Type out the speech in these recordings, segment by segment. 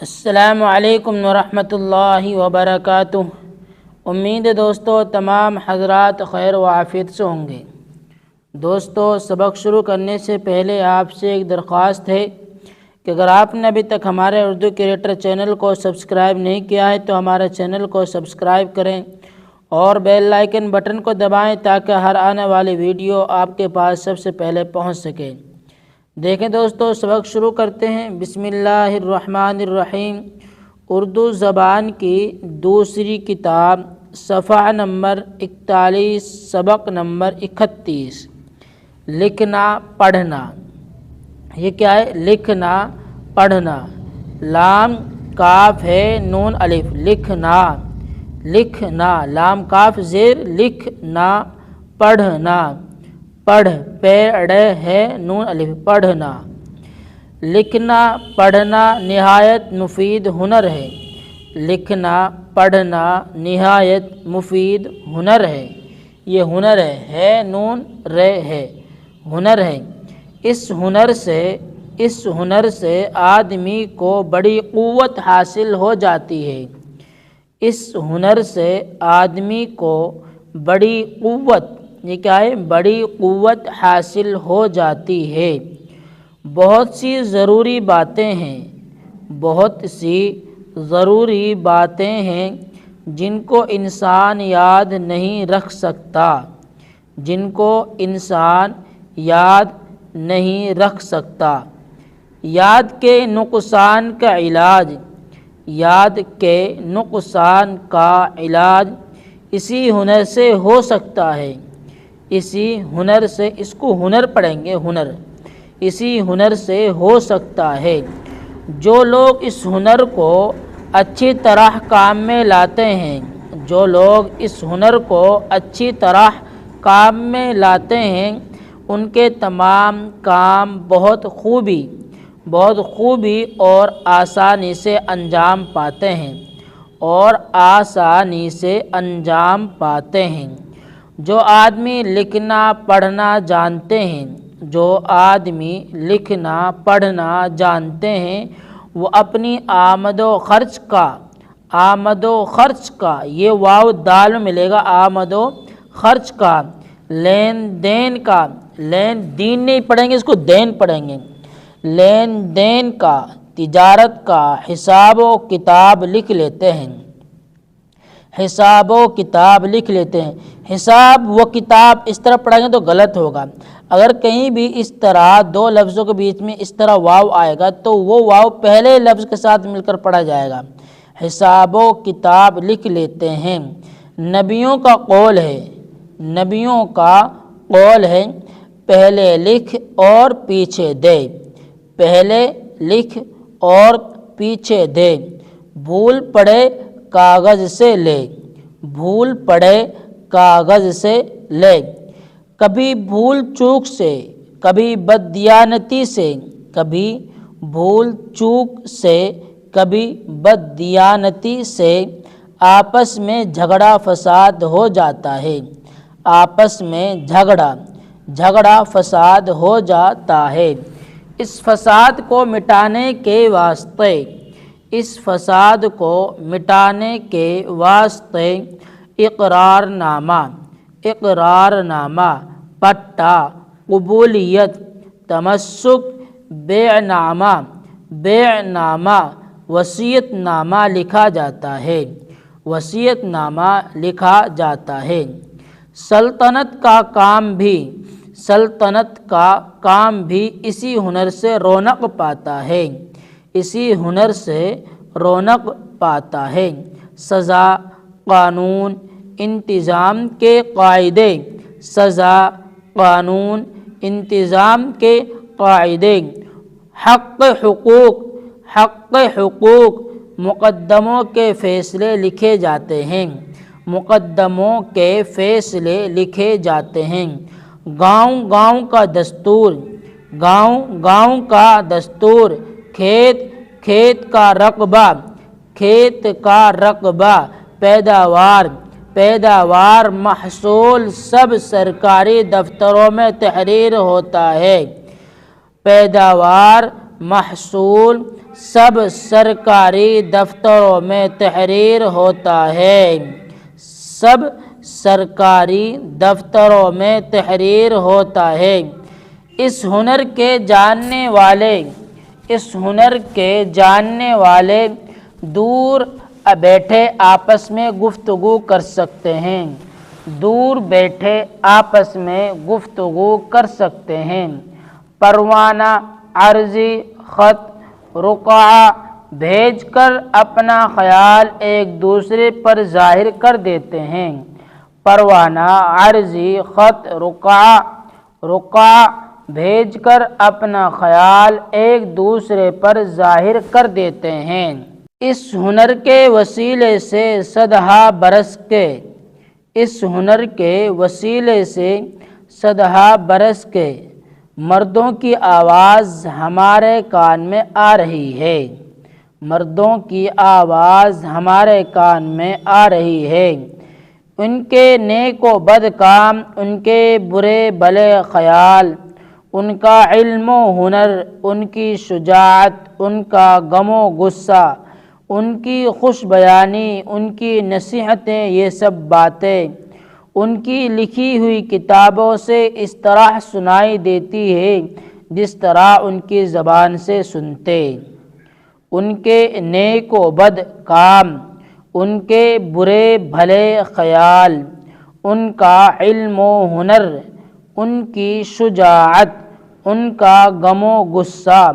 السلام علیکم ورحمۃ اللہ وبرکاتہ۔ امید ہے دوستو تمام حضرات خیر و عافیت سے ہوں گے۔ دوستو سبق شروع کرنے سے پہلے آپ سے ایک درخواست ہے کہ اگر آپ نے ابھی تک ہمارے اردو کریٹر چینل کو سبسکرائب نہیں کیا ہے تو ہمارے چینل کو سبسکرائب کریں اور بیل آئیکن بٹن کو دبائیں تاکہ ہر آنے والی ویڈیو آپ کے پاس سب سے پہلے پہنچ سکے۔ دیکھیں دوستو سبق شروع کرتے ہیں۔ بسم اللہ الرحمن الرحیم۔ اردو زبان کی دوسری کتاب صفحہ نمبر 41 سبق نمبر 31۔ لکھنا پڑھنا۔ یہ کیا ہے؟ لکھنا پڑھنا۔ لام کاف ہے نون الف، لکھنا لکھنا، لام کاف زیر لکھنا پڑھنا، پڑھ پیڑ ہے نون الف، پڑھنا۔ لکھنا پڑھنا نہایت مفید ہنر ہے۔ لکھنا پڑھنا نہایت مفید ہنر ہے۔ یہ ہنر ہے نون رے ہے، ہنر ہے۔ اس ہنر سے آدمی کو بڑی قوت حاصل ہو جاتی ہے۔ اس ہنر سے آدمی کو بڑی قوت، یہ کیا ہے؟ بڑی قوت حاصل ہو جاتی ہے۔ بہت سی ضروری باتیں ہیں، بہت سی ضروری باتیں ہیں جن کو انسان یاد نہیں رکھ سکتا، جن کو انسان یاد نہیں رکھ سکتا۔ یاد کے نقصان کا علاج، یاد کے نقصان کا علاج اسی ہنر سے ہو سکتا ہے۔ اسی ہنر سے، اس کو ہنر پڑھیں گے، ہنر، اسی ہنر سے ہو سکتا ہے۔ جو لوگ اس ہنر کو اچھی طرح کام میں لاتے ہیں، جو لوگ اس ہنر کو اچھی طرح کام میں لاتے ہیں، ان کے تمام کام بہت خوبی اور آسانی سے انجام پاتے ہیں، اور آسانی سے انجام پاتے ہیں۔ جو آدمی لکھنا پڑھنا جانتے ہیں، جو آدمی لکھنا پڑھنا جانتے ہیں، وہ اپنی آمد و خرچ کا، یہ واو دال میں ملے گا، آمد و خرچ کا، لین دین کا، لین دین نہیں پڑھیں گے، اس کو دین پڑھیں گے، لین دین کا، تجارت کا حساب و کتاب لکھ لیتے ہیں، حساب و کتاب لکھ لیتے ہیں۔ حساب و کتاب اس طرح پڑھیں گے تو غلط ہوگا۔ اگر کہیں بھی اس طرح دو لفظوں کے بیچ میں اس طرح واو آئے گا تو وہ واو پہلے لفظ کے ساتھ مل کر پڑھا جائے گا۔ حساب و کتاب لکھ لیتے ہیں۔ نبیوں کا قول ہے، نبیوں کا قول ہے، پہلے لکھ اور پیچھے دے، پہلے لکھ اور پیچھے دے، بھول پڑے کاغذ سے لے، بھول پڑے کاغذ سے لے۔ کبھی بھول چوک سے، کبھی بددیانتی سے، کبھی بھول چوک سے، کبھی بددیانتی سے آپس میں جھگڑا فساد ہو جاتا ہے، آپس میں جھگڑا فساد ہو جاتا ہے۔ اس فساد کو مٹانے کے واسطے، اس فساد کو مٹانے کے واسطے اقرارنامہ، پٹا، قبولیت، تمسک، بیع نامہ، وصیت نامہ لکھا جاتا ہے، وصیت نامہ لکھا جاتا ہے۔ سلطنت کا کام بھی اسی ہنر سے رونق پاتا ہے، اسی ہنر سے رونق پاتا ہے۔ سزا، قانون، انتظام کے قاعدے، سزا، قانون، انتظام کے قاعدے، حق حقوق، مقدموں کے فیصلے لکھے جاتے ہیں، مقدموں کے فیصلے لکھے جاتے ہیں۔ گاؤں کا دستور، گاؤں کا دستور، کھیت کا رقبہ، پیداوار، محصول سب سرکاری دفتروں میں تحریر ہوتا ہے۔ پیداوار محصول سب سرکاری دفتروں میں تحریر ہوتا ہے، سب سرکاری دفتروں میں تحریر ہوتا ہے۔ اس ہنر کے جاننے والے دور بیٹھے آپس میں گفتگو کر سکتے ہیں، دور بیٹھے آپس میں گفتگو کر سکتے ہیں۔ پروانہ، عرضی، خط، رقعہ بھیج کر اپنا خیال ایک دوسرے پر ظاہر کر دیتے ہیں۔ پروانہ، عرضی، خط، رقعہ بھیج کر اپنا خیال ایک دوسرے پر ظاہر کر دیتے ہیں۔ اس ہنر کے وسیلے سے صدہا برس کے مردوں کی آواز ہمارے کان میں آ رہی ہے، مردوں کی آواز ہمارے کان میں آ رہی ہے۔ ان کے نیک و بد کام، ان کے برے بھلے خیال، ان کا علم و ہنر، ان کی شجاعت، ان کا غم و غصہ، ان کی خوش بیانی، ان کی نصیحتیں، یہ سب باتیں ان کی لکھی ہوئی کتابوں سے اس طرح سنائی دیتی ہے جس طرح ان کی زبان سے سنتے۔ ان کے نیک و بد کام، ان کے برے بھلے خیال، ان کا علم و ہنر، ان کی شجاعت، ان کا غم و غصہ،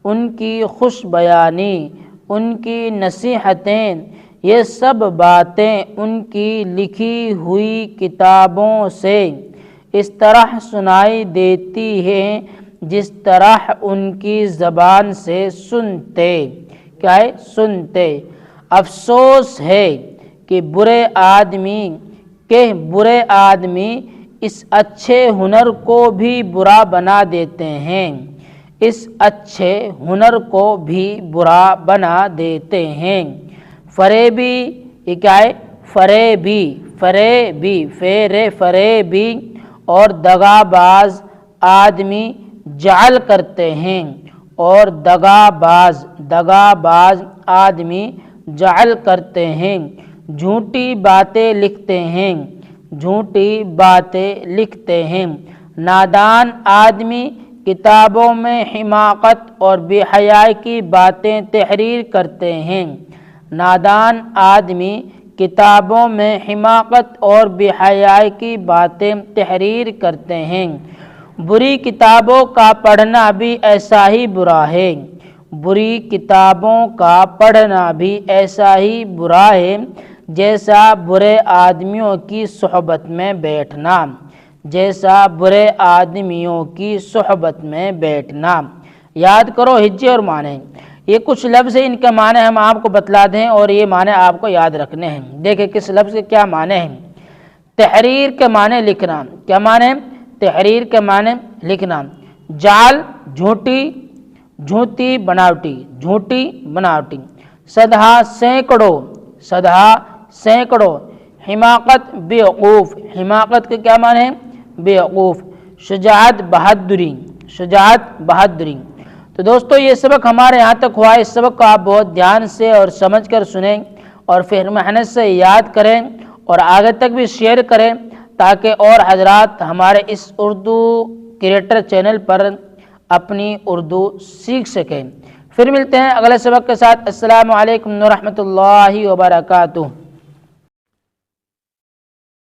ان کی خوش بیانی، ان کی نصیحتیں، یہ سب باتیں ان کی لکھی ہوئی کتابوں سے اس طرح سنائی دیتی ہیں جس طرح ان کی زبان سے سنتے۔ کیا ہے؟ سنتے۔ افسوس ہے کہ برے آدمی اس اچھے ہنر کو بھی برا بنا دیتے ہیں، اس اچھے ہنر کو بھی برا بنا دیتے ہیں۔ فریبی، یہ کیا ہے؟ فریبی اور دغاباز آدمی جعل کرتے ہیں، اور دغاباز آدمی جعل کرتے ہیں، جھوٹی باتیں لکھتے ہیں۔ نادان آدمی کتابوں میں حماقت اور بے حیائی کی باتیں تحریر کرتے ہیں، نادان آدمی کتابوں میں حماقت اور بے حیائی کی باتیں تحریر کرتے ہیں۔ بری کتابوں کا پڑھنا بھی ایسا ہی برا ہے، بری کتابوں کا پڑھنا بھی ایسا ہی برا ہے جیسا برے آدمیوں کی صحبت میں بیٹھنا، جیسا برے آدمیوں کی صحبت میں بیٹھنا۔ یاد کرو ہجے اور معنی، یہ کچھ لفظ ہیں، ان کے معنی ہم آپ کو بتلا دیں اور یہ معنی آپ کو یاد رکھنے ہیں۔ دیکھیں کس لفظ کے کیا معنی ہیں۔ تحریر کے معنی لکھنا، کیا معنی ہے؟ تحریر کے معنی لکھنا۔ جعل، جھوٹی بناوٹی۔ صدہا، سینکڑوں۔ حماقت، بیوقوف، حماقت کے کیا معنی ہیں؟ بیوقوف۔ شجاعت، بہادری۔ تو دوستو یہ سبق ہمارے یہاں تک ہوا ہے، اس سبق کو آپ بہت دھیان سے اور سمجھ کر سنیں اور پھر محنت سے یاد کریں اور آگے تک بھی شیئر کریں تاکہ اور حضرات ہمارے اس اردو کریٹر چینل پر اپنی اردو سیکھ سکیں۔ پھر ملتے ہیں اگلے سبق کے ساتھ۔ السلام علیکم ورحمۃ اللہ وبرکاتہ۔